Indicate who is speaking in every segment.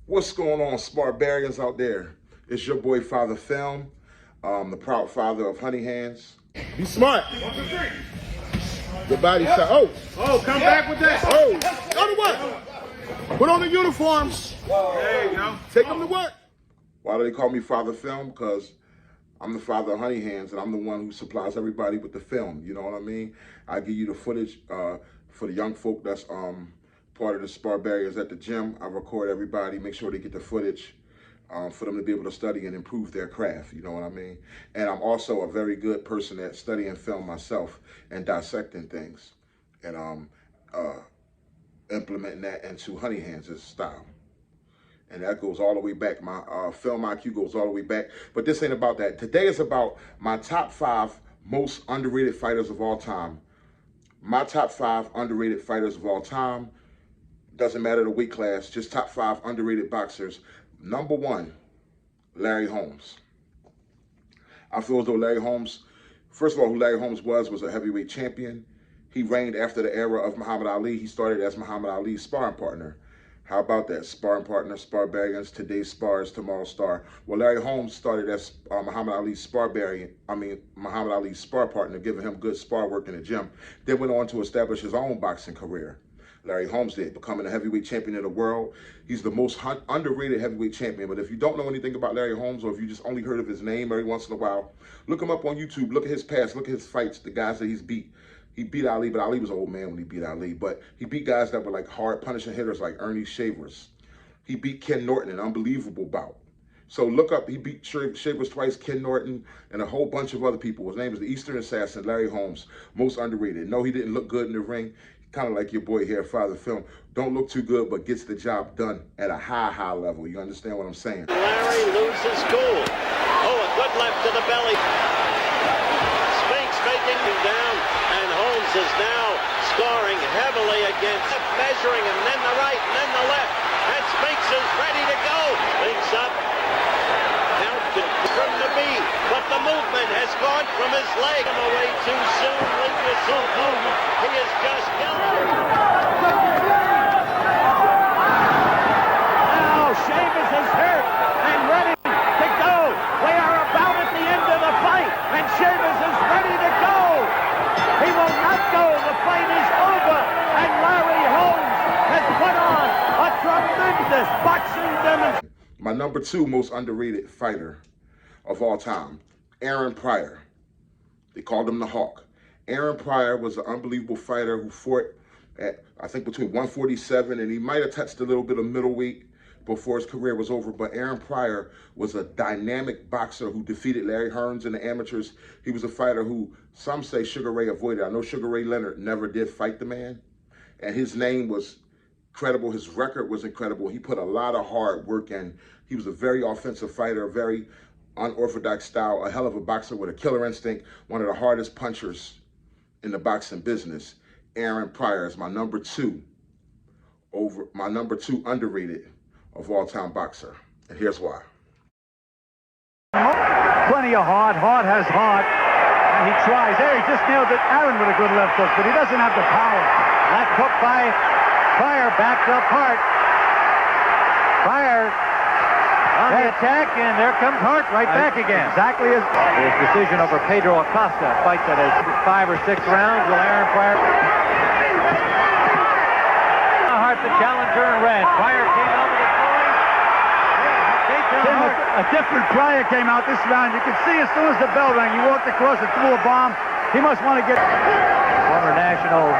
Speaker 1: What's going on, SPAR-BARIANS out there? It's your boy Father Film, the proud father of Honey Hands. Be smart.
Speaker 2: 1, 2, 3.
Speaker 1: Your body shot.
Speaker 2: Oh, come back with that.
Speaker 1: Oh, go to work. Put on the uniforms.
Speaker 2: There you go.
Speaker 1: Take them to work. Why do they call me Father Film? Because I'm the father of Honey Hands, and I'm the one who supplies everybody with the film. You know what I mean? I give you the footage for the young folk that's part of the SPAR-BARIANS at the gym. I record everybody, make sure they get the footage for them to be able to study and improve their craft. You know what I mean? And I'm also a very good person at studying film myself and dissecting things and implementing that into Honey Hands' style. And that goes all the way back. My film IQ goes all the way back. But this ain't about that. Today is about my top 5 most underrated fighters of all time. My top 5 underrated fighters of all time. Doesn't matter the weight class, just top 5 underrated boxers. Number 1, Larry Holmes. I feel as though Larry Holmes, first of all, who Larry Holmes was a heavyweight champion. He reigned after the era of Muhammad Ali. He started as Muhammad Ali's sparring partner. How about that? Sparring partner, SPAR-BARIANS, today's spars, tomorrow's star. Well, Larry Holmes started as Muhammad Ali's Muhammad Ali's spar partner, giving him good spar work in the gym. Then went on to establish his own boxing career. Larry Holmes did, becoming a heavyweight champion of the world. He's the most underrated heavyweight champion. But if you don't know anything about Larry Holmes, or if you just only heard of his name every once in a while, look him up on YouTube. Look at his past. Look at his fights, the guys that he's beat. He beat Ali, but Ali was an old man when he beat Ali. But he beat guys that were like hard punishing hitters like Ernie Shavers. He beat Ken Norton, an unbelievable bout. So look up, he beat Shavers twice, Ken Norton, and a whole bunch of other people. His name is the Eastern Assassin, Larry Holmes, most underrated. No, he didn't look good in the ring. Kind of like your boy here, Father Film. Don't look too good, but gets the job done at a high level. You understand what I'm saying?
Speaker 3: Larry loses cool. Oh, a good left to the belly. Spinks making him down, and Holmes is now scoring heavily against, measuring him, then the right, and then the left. And Spinks is ready to go. Spinks up. Count from the knee, but the movement has gone from his leg away too soon. He is just yelling.
Speaker 4: Now Shavers is hurt and ready to go. We are about at the end of the fight, and Shavers is ready to go. He will not go. The fight is over, and Larry Holmes has put on a tremendous boxing demonstration.
Speaker 1: My number 2 most underrated fighter of all time, Aaron Pryor. They called him the Hawk. Aaron Pryor was an unbelievable fighter who fought at, I think, between 147, and he might have touched a little bit of middleweight before his career was over. But Aaron Pryor was a dynamic boxer who defeated Larry Hearns in the amateurs. He was a fighter who some say Sugar Ray avoided. I know Sugar Ray Leonard never did fight the man, and his name was incredible. His record was incredible. He put a lot of hard work in. He was a very offensive fighter, a very unorthodox style, a hell of a boxer with a killer instinct, one of the hardest punchers in the boxing business. Aaron Pryor is my number 2 underrated of all-time boxer. And here's why.
Speaker 4: Plenty of heart. Hart has heart. And he tries. There, he just nailed it. Aaron with a good left hook, but he doesn't have the power. Left hook by Pryor, backed up Hart. Pryor on the attack, and there comes Hart right back again. Exactly his decision over Pedro Acosta. A fight that is 5 or 6 rounds. Will Aaron Pryor. Hart, the challenger in red. Pryor came out with a throwing. A different Pryor came out this round. You could see as soon as the bell rang, he walked across and threw a bomb. He must want to get former national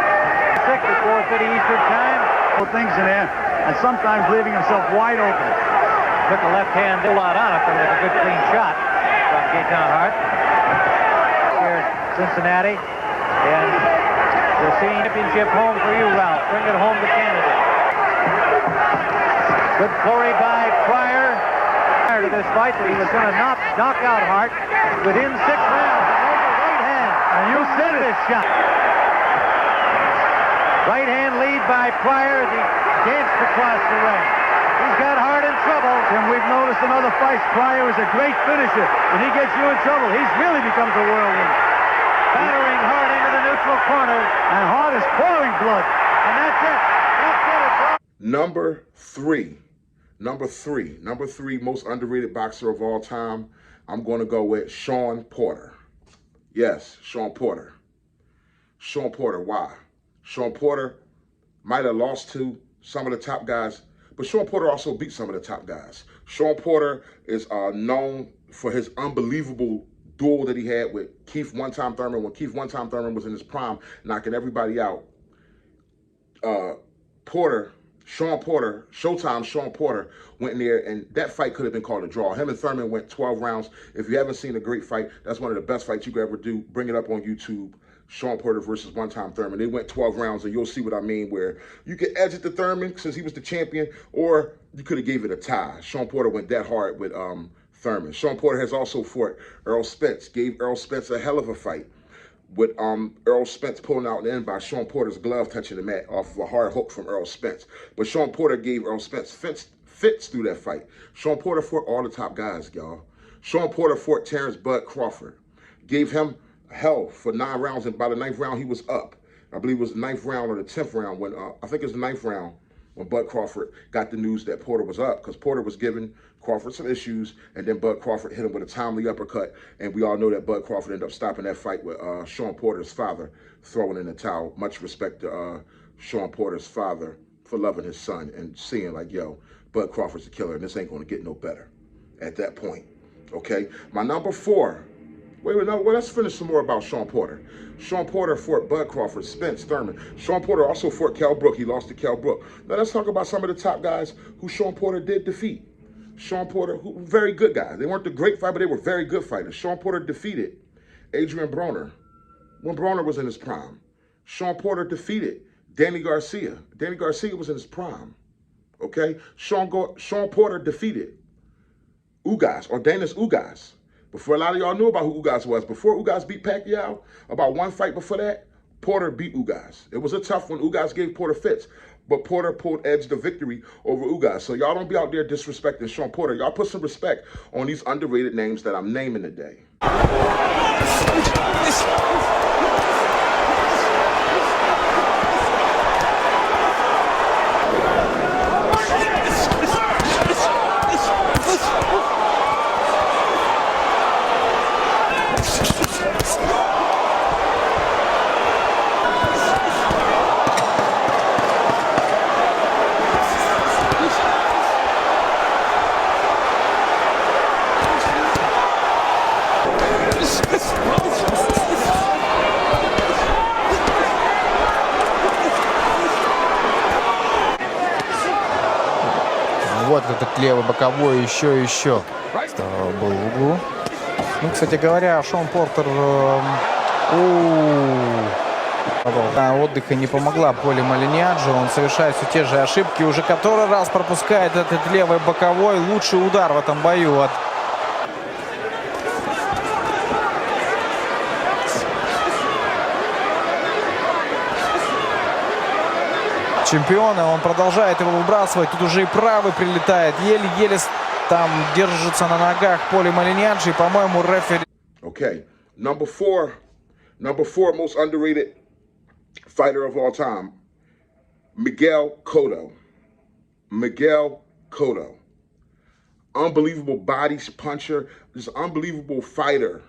Speaker 4: 6 at 4:30 Eastern time. Things in there, and sometimes leaving himself wide open. Took a left hand, a lot on it, but with a good clean shot from Gaetan Hart. Here at Cincinnati, and the championship home for you, Ralph. Bring it home to Canada. Good flurry by Pryor. Prior to this fight, that he was going to knock out Hart within 6 rounds. Right hand, and you said this shot. Right hand lead by Pryor as he danced across the ring. He's got Hart in trouble. And we've noticed in other fights, Pryor is a great finisher. When he gets you in trouble, he really becomes a whirlwind. Battering Hart into the neutral corner, and Hart is pouring blood. And that's it. That's it.
Speaker 1: Number 3. Number three most underrated boxer of all time, I'm going to go with Shawn Porter. Yes, Shawn Porter. Shawn Porter, why? Shawn Porter might have lost to some of the top guys, but Shawn Porter also beat some of the top guys. Shawn Porter is known for his unbelievable duel that he had with Keith One-Time Thurman when Keith One-Time Thurman was in his prime, knocking everybody out. Showtime Shawn Porter went in there, and that fight could have been called a draw. Him and Thurman went 12 rounds. If you haven't seen a great fight, that's one of the best fights you could ever do. Bring it up on YouTube. Shawn Porter versus One-Time Thurman. They went 12 rounds, and you'll see what I mean, where you could edge it to Thurman since he was the champion, or you could have gave it a tie. Shawn Porter went that hard with Thurman. Shawn Porter has also fought Errol Spence, gave Errol Spence a hell of a fight, with Errol Spence pulling out the end by Shawn Porter's glove touching the mat off of a hard hook from Errol Spence. But Shawn Porter gave Errol Spence fits through that fight. Shawn Porter fought all the top guys, y'all. Shawn Porter fought Terrence Bud Crawford, gave him hell for 9 rounds, and by the 9th round, he was up. I believe it was the 9th round or the 10th round when, I think it was the 9th round when Bud Crawford got the news that Porter was up, because Porter was giving Crawford some issues, and then Bud Crawford hit him with a timely uppercut, and we all know that Bud Crawford ended up stopping that fight with Shawn Porter's father throwing in the towel. Much respect to Shawn Porter's father for loving his son and seeing like, yo, Bud Crawford's a killer, and this ain't going to get no better at that point, okay? My number 4. Wait, let's finish some more about Shawn Porter. Shawn Porter fought Bud Crawford, Spence, Thurman. Shawn Porter also fought Kell Brook. He lost to Kell Brook. Now let's talk about some of the top guys who Shawn Porter did defeat. Shawn Porter, who very good guys. They weren't the great fighter, but they were very good fighters. Shawn Porter defeated Adrian Broner when Broner was in his prime. Shawn Porter defeated Danny Garcia. Danny Garcia was in his prime. Okay? Shawn Porter defeated Ugas, or Danis Ugas. Before a lot of y'all knew about who Ugas was. Before Ugas beat Pacquiao, about one fight before that, Porter beat Ugas. It was a tough one. Ugas gave Porter fits, but Porter pulled edge the victory over Ugas. So y'all don't be out there disrespecting Shawn Porter. Y'all put some respect on these underrated names that I'm naming today.
Speaker 5: Вот этот левый боковой еще был в углу. Ну, кстати говоря, Шон Портер отдыха не помогла Поли Малиньяджи. Он совершает все те же ошибки. Уже который раз пропускает этот левый боковой. Лучший удар в этом бою от чемпиона. Он продолжает его выбрасывать. Тут уже и правый прилетает. Еле-еле там держится на ногах Поли Малиньяджи. И, по-моему, рефери...
Speaker 1: Okay, number four most underrated fighter of all time, Miguel Cotto. Miguel Cotto. Unbelievable body puncher. Just an unbelievable fighter.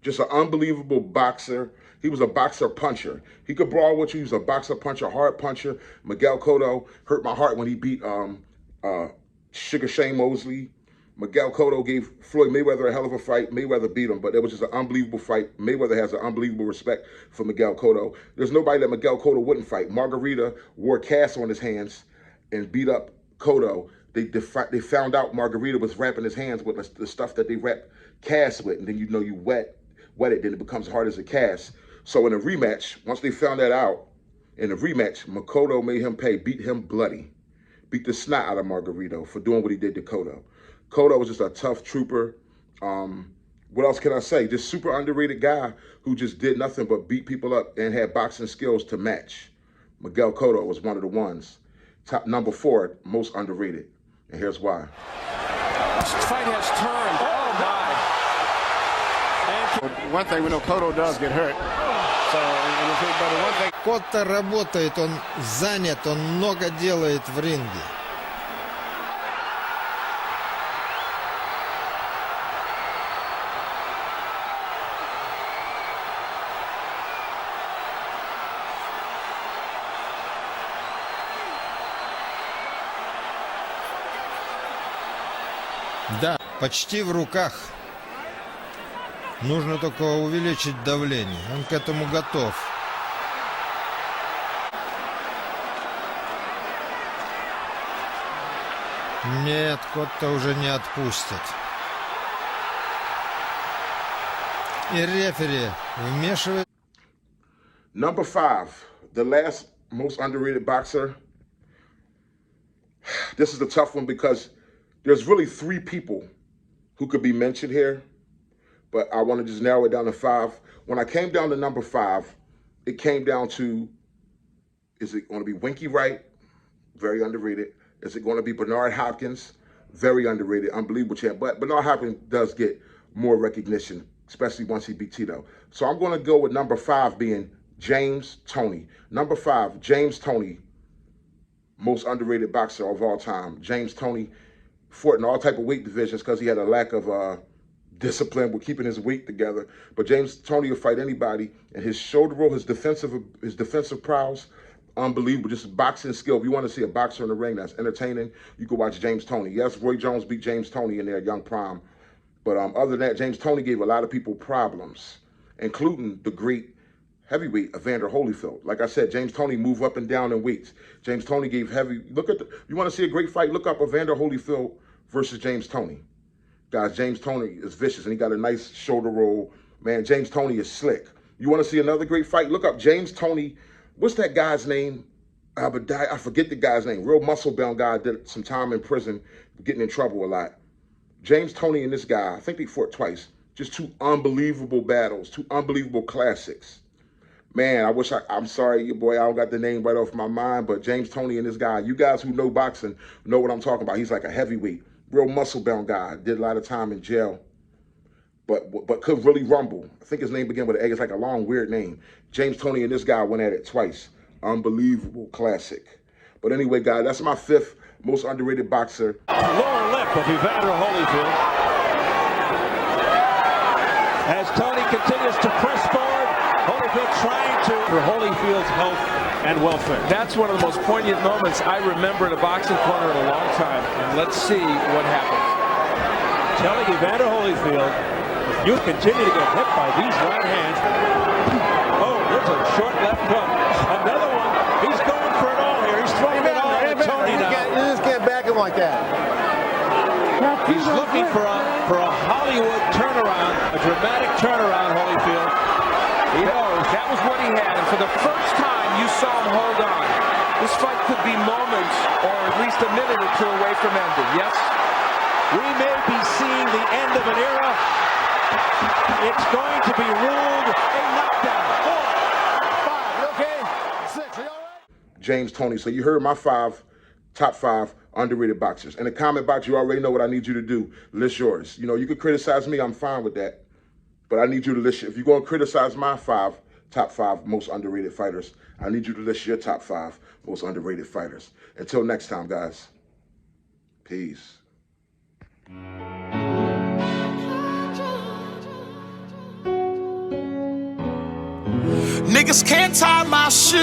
Speaker 1: Just an unbelievable boxer. He was a boxer puncher. He could brawl with you. He was a boxer puncher, hard puncher. Miguel Cotto hurt my heart when he beat Sugar Shane Mosley. Miguel Cotto gave Floyd Mayweather a hell of a fight. Mayweather beat him, but it was just an unbelievable fight. Mayweather has an unbelievable respect for Miguel Cotto. There's nobody that Miguel Cotto wouldn't fight. Margarita wore casts on his hands and beat up Cotto. They found out Margarita was wrapping his hands with the stuff that they wrap casts with, and then you know you wet it, then it becomes hard as a cast. So in a rematch, once they found that out, in a rematch, Cotto made him pay, beat him bloody. Beat the snot out of Margarito for doing what he did to Cotto. Cotto was just a tough trooper. What else can I say? Just super underrated guy who just did nothing but beat people up and had boxing skills to match. Miguel Cotto was one of the ones. Top number 4, most underrated. And here's why.
Speaker 6: This fight has turned. Oh, my. One thing we know, Cotto does get hurt.
Speaker 7: Котто работает, он занят, он много делает в ринге. Да, почти в руках. Нужно только увеличить давление. Он к этому готов. Нет, кот-то уже не отпустит. И рефери вмешивает.
Speaker 1: Number 5, the last most underrated boxer. This is a tough one because there's really 3 people who could be mentioned here, but I want to just narrow it down to 5. When I came down to number 5, it came down to, is it going to be Winky Wright? Very underrated. Is it going to be Bernard Hopkins? Very underrated, unbelievable champ. But Bernard Hopkins does get more recognition, especially once he beat Tito. So I'm going to go with number 5 being James Toney. Number 5, James Toney, most underrated boxer of all time. James Toney fought in all type of weight divisions because he had a lack of discipline with keeping his weight together. But James Toney will fight anybody, and his shoulder roll, his defensive prowess, unbelievable. Just boxing skill. If you want to see a boxer in the ring that's entertaining, you can watch James Toney. Yes, Roy Jones beat James Toney in their young prime, but other than that, James Toney gave a lot of people problems, including the great heavyweight Evander Holyfield. Like I said, James Toney moved up and down in weights. James Toney gave heavy. You want to see a great fight? Look up Evander Holyfield versus James Toney. Guys, James Toney is vicious, and he got a nice shoulder roll. Man, James Toney is slick. You want to see another great fight? Look up James Toney. What's that guy's name? I forget the guy's name. Real muscle-bound guy, did some time in prison, getting in trouble a lot. James Toney and this guy, I think they fought twice. Just 2 unbelievable battles, 2 unbelievable classics. Man, I'm sorry, your boy, I don't got the name right off my mind, but James Toney and this guy, you guys who know boxing know what I'm talking about. He's like a heavyweight, real muscle-bound guy, did a lot of time in jail, but could really rumble. I think his name began with an A. It's like a long, weird name. James Toney and this guy went at it twice. Unbelievable classic. But anyway, guys, that's my 5th most underrated boxer.
Speaker 8: Lower lip of Evander Holyfield. As Toney continues to press forward, Holyfield trying to for Holyfield's health and welfare.
Speaker 9: That's one of the most poignant moments I remember in a boxing corner in a long time. And let's see what happens.
Speaker 8: Telling Evander Holyfield, if you continue to get hit by these right hands. Oh, there's a short left hook. Another one. He's going for it all here. He's throwing it all at Toney now.
Speaker 6: You just can't back him like that.
Speaker 8: He's looking for a Hollywood turnaround, a dramatic turnaround, Holyfield.
Speaker 9: He knows that was what he had, and for the first time you saw him hold on. This fight could be moments or at least a minute or 2 away from ending. Yes,
Speaker 8: We may be seeing the end of an era. It's going to be ruled a knockdown. 4, 5, okay? 6, are you all right?
Speaker 1: James Toney. So you heard my top 5 underrated boxers. In the comment box, you already know what I need you to do. List yours. You know, you can criticize me. I'm fine with that. But I need you to list, if you're going to criticize my top 5 most underrated fighters, I need you to list your top 5 most underrated fighters. Until next time, guys. Peace.
Speaker 10: Niggas can't tie my shoes.